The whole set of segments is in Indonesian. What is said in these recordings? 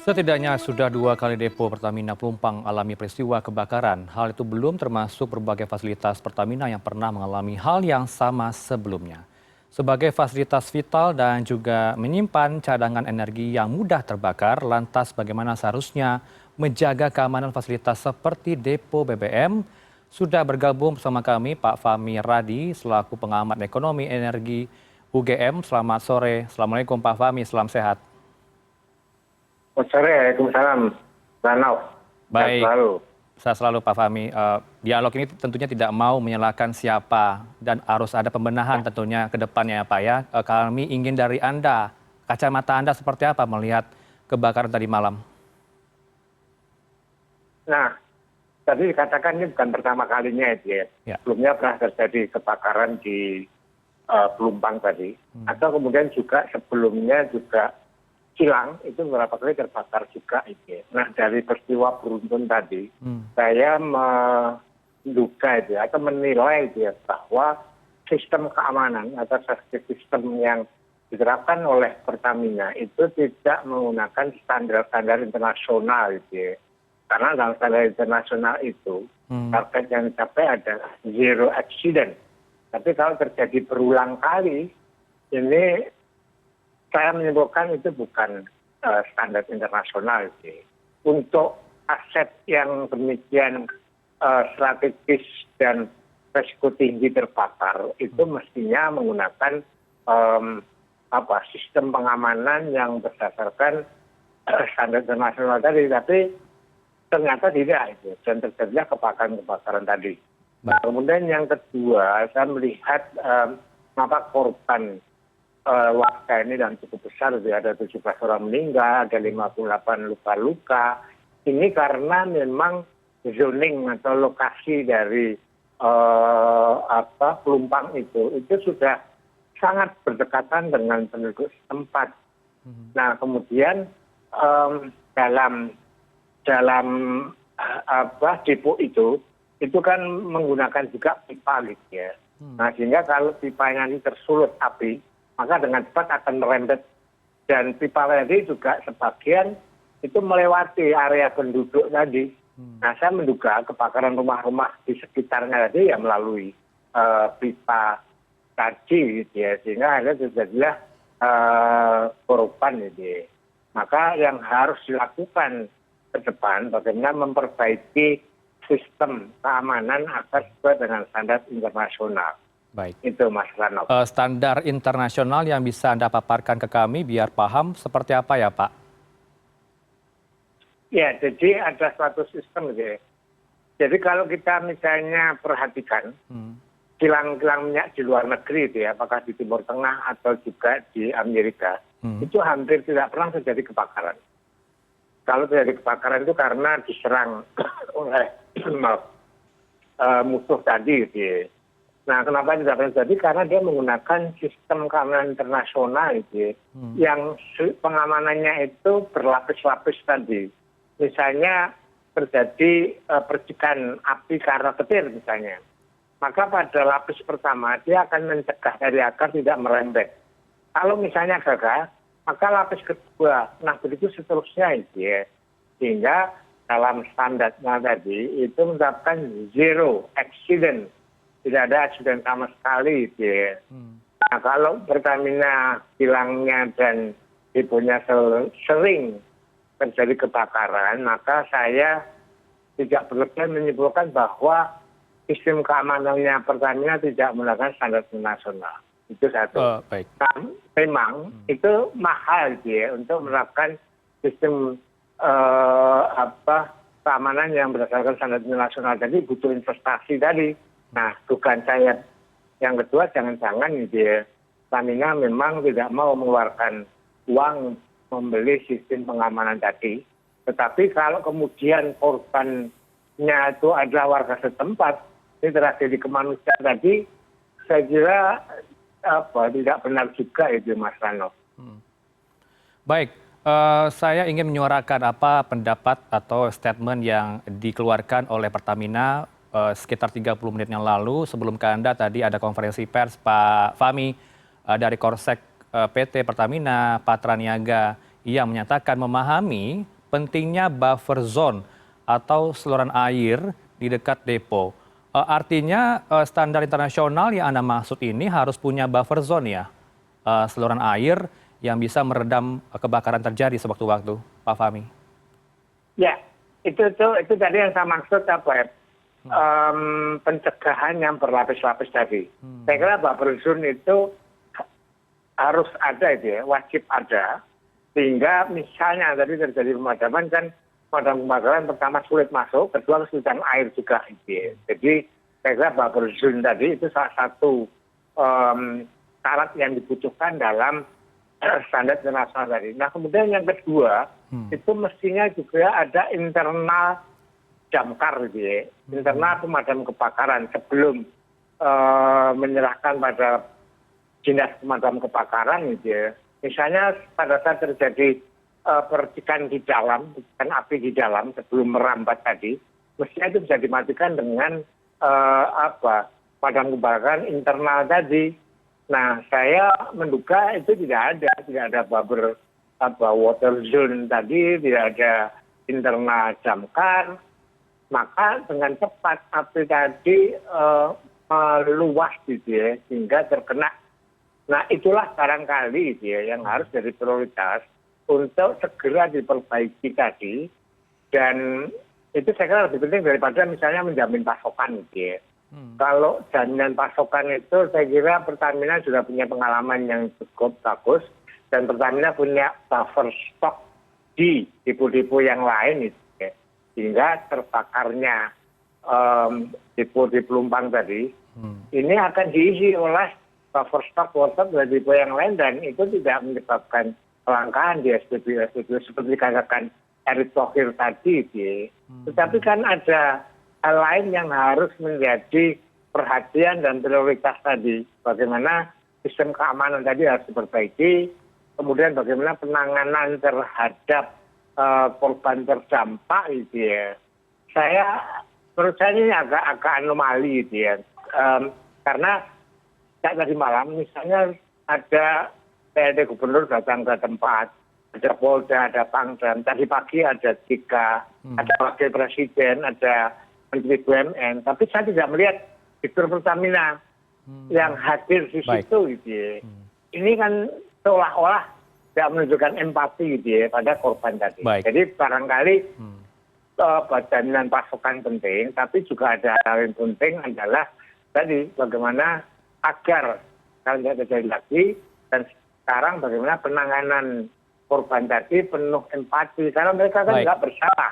Setidaknya sudah 2 kali depo Pertamina Pelumpang alami peristiwa kebakaran. Hal itu belum termasuk berbagai fasilitas Pertamina yang pernah mengalami hal yang sama sebelumnya. Sebagai fasilitas vital dan juga menyimpan cadangan energi yang mudah terbakar, lantas bagaimana seharusnya menjaga keamanan fasilitas seperti depo BBM? Sudah bergabung bersama kami Pak Fahmi Radi selaku pengamat ekonomi energi UGM. Selamat sore. Assalamualaikum Pak Fahmi, salam sehat. Selamat sore, Waalaikumsalam. Ranau. Sehat Baik, selalu. saya selalu Pak Fahmi. Dialog ini tentunya tidak mau menyalahkan siapa dan harus ada pembenahan tentunya ke depannya ya Pak ya. Kami ingin dari Anda, kacamata Anda seperti apa melihat kebakaran tadi malam? Nah, tadi dikatakan ini bukan pertama kalinya itu ya. Ya. Sebelumnya pernah terjadi kebakaran di Pelumpang tadi. Atau kemudian juga sebelumnya juga Kilang itu beberapa kali terbakar juga itu ya. Nah, dari peristiwa beruntun tadi, saya menduga itu ya, atau menilai itu ya, bahwa sistem keamanan atau safety system yang diterapkan oleh Pertamina itu tidak menggunakan standar-standar internasional gitu ya. Karena dalam standar internasional itu target yang dicapai adalah zero accident. Tapi kalau terjadi berulang kali, ini saya menyimpulkan itu bukan standar internasional sih. Untuk aset yang demikian strategis dan resiko tinggi terbakar itu mestinya menggunakan sistem pengamanan yang berdasarkan standar internasional tadi. Tapi ternyata tidak itu dan terjadilah kebakaran tadi. Nah, kemudian yang kedua saya melihat mengapa korban warga ini dan cukup besar, ada 17 orang meninggal, ada 58 luka-luka. Ini karena memang zoning atau lokasi dari Pelumpang itu sudah sangat berdekatan dengan penduduk setempat. Nah, kemudian dalam depo itu kan menggunakan juga pipa gitu ya. Nah, sehingga kalau pipanya ini tersulut api, maka dengan cepat akan merembet dan pipa tadi juga sebagian itu melewati area penduduk tadi. Nah, saya menduga kebakaran rumah-rumah di sekitarnya tadi ya melalui pipa tadi gitu ya, sehingga akhirnya terjadilah korban gitu ya. Maka yang harus dilakukan ke depan bagaimana memperbaiki sistem keamanan agar sesuai dengan standar internasional. Baik. Itu Mas Ranop. Standar internasional yang bisa Anda paparkan ke kami biar paham seperti apa ya Pak? Ya, jadi ada suatu sistem gitu ya. Jadi kalau kita misalnya perhatikan kilang-kilang minyak di luar negeri itu ya, apakah di Timur Tengah atau juga di Amerika, itu hampir tidak pernah terjadi kebakaran. Kalau terjadi kebakaran itu karena diserang oleh musuh tadi gitu ya. Nah, kenapa tidak terjadi? Karena dia menggunakan sistem keamanan internasional gitu ya, yang pengamanannya itu berlapis-lapis tadi. Misalnya terjadi percikan api karena petir misalnya. Maka pada lapis pertama dia akan mencegah dari agar tidak merembet. Kalau misalnya gagal, maka lapis kedua. Nah, begitu seterusnya itu ya. Sehingga dalam standarnya tadi itu menerapkan zero accident. Tidak ada accident sama sekali gitu ya. Nah, kalau Pertamina kilangnya dan deponya sering terjadi kebakaran, maka saya tidak berlebihan menyimpulkan bahwa sistem keamanannya Pertamina tidak menggunakan standar internasional. Itu satu. Baik. Nah, memang itu mahal gitu ya untuk menerapkan sistem keamanan yang berdasarkan standar internasional tadi, butuh investasi tadi. Nah, dugaan saya yang kedua jangan-jangan gitu ya, Pertamina memang tidak mau mengeluarkan uang membeli sistem pengamanan tadi. Tetapi kalau kemudian korbannya itu adalah warga setempat, ini tragedi kemanusiaan tadi, saya kira tidak benar juga itu Mas Rano. Baik, saya ingin menyuarakan apa pendapat atau statement yang dikeluarkan oleh Pertamina sekitar 30 menit yang lalu. Sebelum ke Anda tadi ada konferensi pers Pak Fahmi dari Korsek PT Pertamina Patra Niaga Ia menyatakan memahami pentingnya buffer zone atau saluran air di dekat depo. Artinya standar internasional yang Anda maksud ini harus punya buffer zone ya, saluran air yang bisa meredam kebakaran terjadi sewaktu-waktu, Pak Fahmi. Ya, itu tadi yang saya maksud apa ya? Pencegahan yang berlapis-lapis tadi. Saya kira buffer zone itu harus ada itu ya, wajib ada. Sehingga misalnya tadi terjadi pemadaman kan, pemadam kebakaran pertama sulit masuk, kedua kesulitan air juga gitu ya. Jadi saya kira buffer zone tadi itu salah satu syarat yang dibutuhkan dalam standar internasional tadi. Nah kemudian yang kedua, itu mestinya juga ada internal damkar gitu ya, internal pemadam kebakaran sebelum menyerahkan pada dinas pemadam kebakaran gitu ya. Misalnya pada saat terjadi percikan di dalam, percikan api di dalam sebelum merambat tadi, mestinya itu bisa dimatikan dengan pemadam kebakaran internal tadi. Nah, saya menduga itu tidak ada buffer water zone tadi, tidak ada internal damkar, maka dengan cepat api tadi meluas gitu ya, sehingga terkena. Nah, itulah barangkali gitu ya, yang harus jadi prioritas untuk segera diperbaiki tadi, dan itu saya kira lebih penting daripada misalnya menjamin pasokan gitu ya. Kalau jaminan pasokan itu saya kira Pertamina sudah punya pengalaman yang cukup bagus, dan Pertamina punya buffer stok di depo-depo yang lain gitu ya. Sehingga terbakarnya depo di Pelumpang tadi, ini akan diisi oleh buffer stok water dari depo yang lain, dan itu tidak menyebabkan kelangkaan di SPBU seperti dikatakan Erick Thohir tadi gitu ya. Tetapi kan ada hal lain yang harus menjadi perhatian dan prioritas tadi. Bagaimana sistem keamanan tadi harus diperbaiki, kemudian bagaimana penanganan terhadap korban terdampak gitu ya. Menurut saya ini agak anomali gitu ya. Karena tadi malam misalnya ada PLT gubernur datang ke tempat, ada Polda, ada Pangdam, tadi pagi ada 3, ada wakil presiden, ada Menteri BUMN, tapi saya tidak melihat Direktur Pertamina yang hadir di situ gitu ya. Ini kan seolah-olah tidak menunjukkan empati gitu ya pada korban tadi. Jadi barangkali jaminan pasokan penting, tapi juga ada hal yang penting adalah tadi bagaimana agar kalau tidak terjadi lagi, dan sekarang bagaimana penanganan korban tadi penuh empati, karena mereka kan nggak bersalah.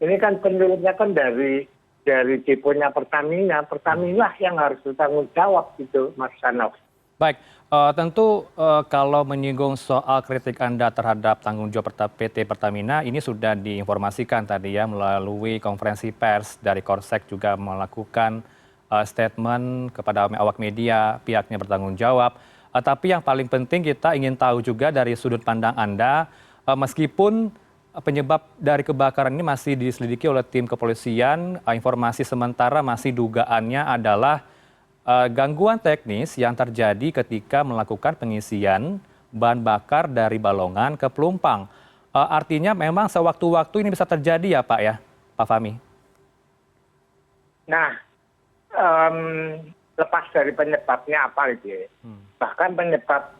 Ini kan penurutnya kan dari deponya Pertamina yang harus bertanggung jawab gitu, Mas Sanov. Baik, tentu kalau menyinggung soal kritik Anda terhadap tanggung jawab PT Pertamina, ini sudah diinformasikan tadi ya melalui konferensi pers dari Korsek juga melakukan statement kepada awak media, pihaknya bertanggung jawab. Tapi yang paling penting kita ingin tahu juga dari sudut pandang Anda, meskipun penyebab dari kebakaran ini masih diselidiki oleh tim kepolisian, informasi sementara masih dugaannya adalah gangguan teknis yang terjadi ketika melakukan pengisian bahan bakar dari Balongan ke Pelumpang. Artinya memang sewaktu-waktu ini bisa terjadi ya Pak ya, Pak Fahmi? Nah, lepas dari penyebabnya apa gitu ya. Bahkan penyebab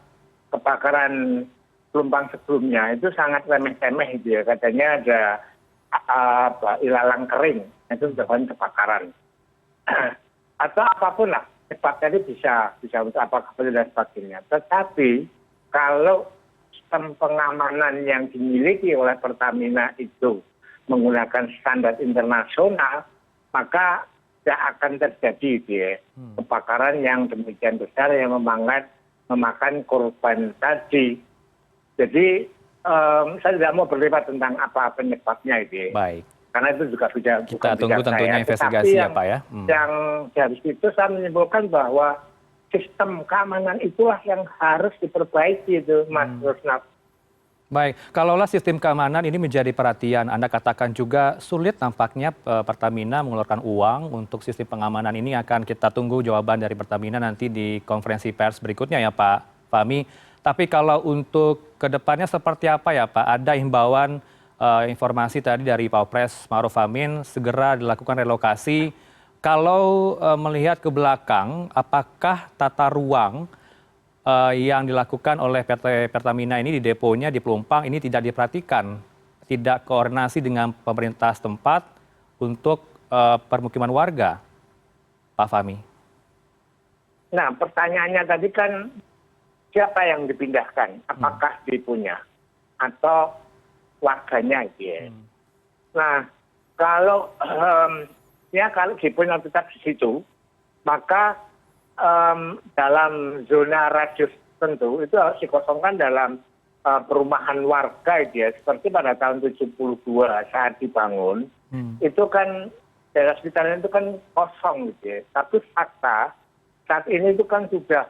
kebakaran Pelumpang sebelumnya itu sangat remeh-temeh gitu ya. Katanya ada ilalang kering, itu menyebabkan kebakaran. Atau apapun lah, cepat tadi bisa untuk apa dan sebagainya. Tetapi kalau sistem pengamanan yang dimiliki oleh Pertamina itu menggunakan standar internasional, maka tidak akan terjadi gitu ya, kebakaran yang demikian besar yang memakan korban tadi. Jadi saya tidak mau berdebat tentang apa penyebabnya itu ya. Baik. Karena itu juga kita tunggu tentunya investigasi ya Pak ya. Yang dari situ saya menyimpulkan bahwa sistem keamanan itulah yang harus diperbaiki itu, Mas Rusnaf. Baik, kalaulah sistem keamanan ini menjadi perhatian, Anda katakan juga sulit nampaknya Pertamina mengeluarkan uang untuk sistem pengamanan ini. Akan kita tunggu jawaban dari Pertamina nanti di konferensi pers berikutnya ya Pak Fahmi. Tapi kalau untuk kedepannya seperti apa ya Pak? Ada himbauan informasi tadi dari Pak Pres Ma'ruf Amin segera dilakukan relokasi. Kalau melihat ke belakang, apakah tata ruang yang dilakukan oleh PT Pertamina ini di deponya di Pelumpang ini tidak diperhatikan, tidak koordinasi dengan pemerintah setempat untuk permukiman warga, Pak Fahmi? Nah, pertanyaannya tadi kan siapa yang dipindahkan? Apakah deponya atau warganya gitu ya? Nah, kalau kalau deponya tetap di situ, maka dalam zona radius tertentu itu harus dikosongkan dalam perumahan warga gitu ya. Seperti pada tahun 72 saat dibangun, itu kan daerah sekitarnya itu kan kosong gitu ya. Tapi fakta saat ini itu kan sudah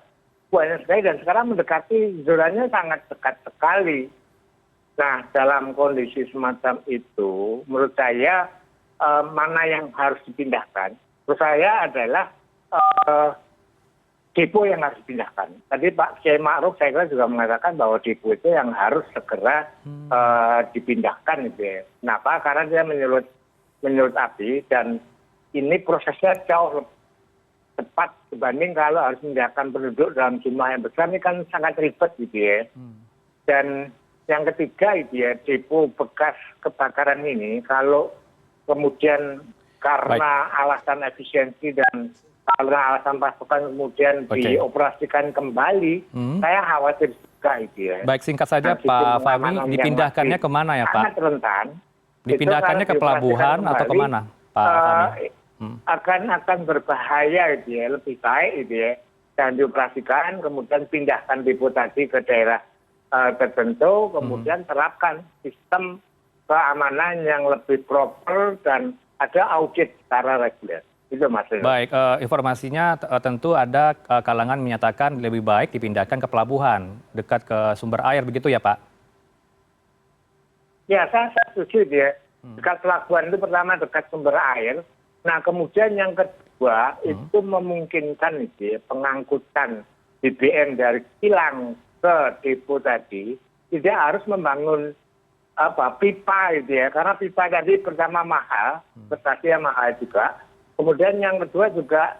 banyak sekali dan sekarang mendekati zonanya sangat dekat sekali. Nah, dalam kondisi semacam itu, menurut saya mana yang harus dipindahkan? Menurut saya adalah depo yang harus dipindahkan. Tadi Pak Kiai Ma'ruf saya kira juga mengatakan bahwa depo itu yang harus segera dipindahkan gitu ya. Kenapa? Karena dia menyulut api dan ini prosesnya jauh lebih cepat dibanding kalau harus memindahkan penduduk dalam jumlah yang besar. Ini kan sangat ribet gitu ya. Dan yang ketiga itu ya, depo bekas kebakaran ini kalau kemudian karena alasan efisiensi dan karena alasan pasokan kemudian dioperasikan kembali, saya khawatir juga itu ya. Baik, singkat saja Pak Fahmi, dipindahkannya kemana ya Pak? Sangat rentan. Dipindahkannya ke pelabuhan atau kemana Pak Fahmi? Akan berbahaya itu ya, lebih baik itu ya, dan dioperasikan kemudian pindahkan depo tadi ke daerah tertentu, kemudian terapkan sistem keamanan yang lebih proper dan ada audit secara reguler. Itu Mas. Baik, informasinya tentu ada kalangan menyatakan lebih baik dipindahkan ke pelabuhan dekat ke sumber air, begitu ya Pak? Ya, saya setuju dia. Dekat pelabuhan itu pertama dekat sumber air. Nah, kemudian yang kedua itu memungkinkan itu ya, pengangkutan BBM dari kilang ke depo tadi tidak harus membangun pipa gitu ya, karena pipa tadi pertama mahal, prestasinya mahal juga. Kemudian yang kedua juga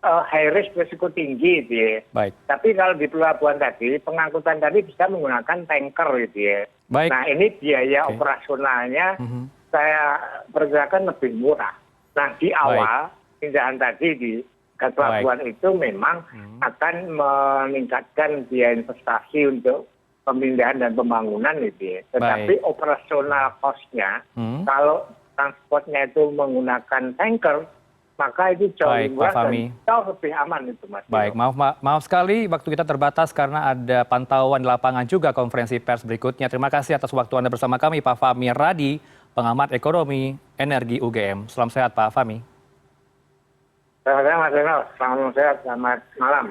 high risk, risiko tinggi gitu ya. Baik. Tapi kalau di pelabuhan tadi, pengangkutan tadi bisa menggunakan tanker gitu ya. Baik. Nah, ini biaya operasionalnya saya perkirakan lebih murah. Nah, di awal pindahan tadi di pelabuhan itu memang akan meningkatkan biaya investasi untuk pemindahan dan pembangunan gitu ya. Tetapi operasional cost-nya, kalau transportnya itu menggunakan tanker, maka itu jauh lebih murah dan jauh lebih aman itu Mas. Baik, maaf sekali waktu kita terbatas karena ada pantauan di lapangan juga konferensi pers berikutnya. Terima kasih atas waktu Anda bersama kami Pak Fahmi Radi, pengamat ekonomi energi UGM. Salam sehat Pak Fahmi. Selamat malam Mas Reno, selamat sehat, selamat malam.